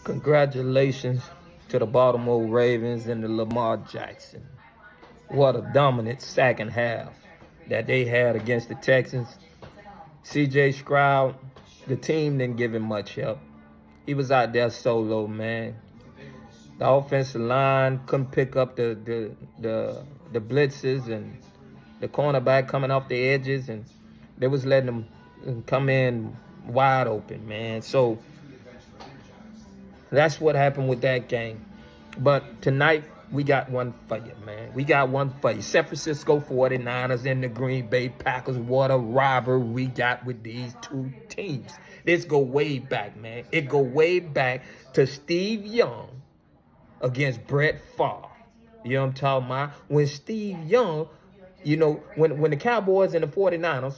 Congratulations to the Baltimore Ravens and the Lamar Jackson. What a dominant second half that they had against the Texans. CJ Stroud, the team didn't give him much help. He was out there solo, man. The offensive line couldn't pick up the blitzes and the cornerback coming off the edges, and they was letting them come in wide open, man. So that's what happened with that game. But tonight, we got one for you, man. We got one for you. San Francisco 49ers and the Green Bay Packers. What a rivalry we got with these two teams. This go way back, man. It go way back to Steve Young against Brett Favre. You know what I'm talking about? When Steve Young, when the Cowboys and the 49ers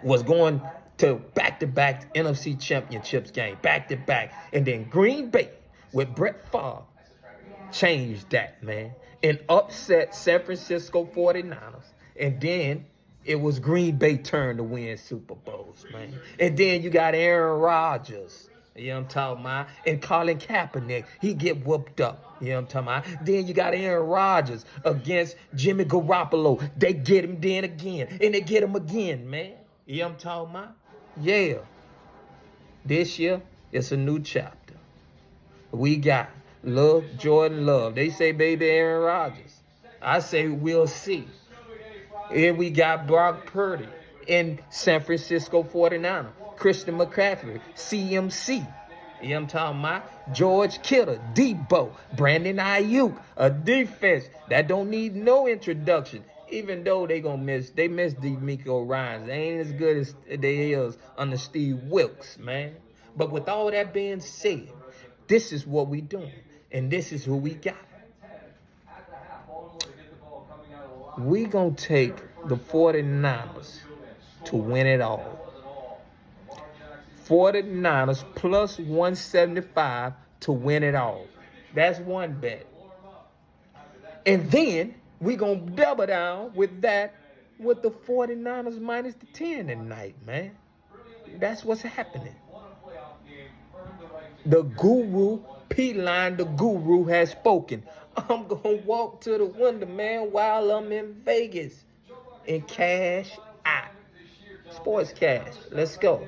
was going to back-to-back NFC championships game, back-to-back. And then Green Bay with Brett Favre changed that, man, and upset San Francisco 49ers. And then it was Green Bay turn to win Super Bowls, man. And then you got Aaron Rodgers, you know what I'm talking about, and Colin Kaepernick, he get whooped up, you know what I'm talking about. Then you got Aaron Rodgers against Jimmy Garoppolo. They get him then again, and they get him again, man. You know what I'm talking about? Yeah. This year, it's a new chapter. We got Jordan Love. They say baby Aaron Rodgers. I say we'll see. And we got Brock Purdy in San Francisco 49ers. Christian McCaffrey, CMC. You know what I'm talking about? George Kittle, Debo, Brandon Ayuk, a defense that don't need no introduction. Even though they miss DeMeco Ryans. They ain't as good as they is under Steve Wilkes, man. But with all that being said, this is what we doing. And this is who we got. We gonna take the 49ers to win it all. 49ers plus 175 to win it all. That's one bet. And then we gonna double down with that with the 49ers minus the 10 tonight, man. That's what's happening. The guru, P-Line, the guru has spoken. I'm gonna walk to the window, man, while I'm in Vegas and cash out. Sports cash. Let's go.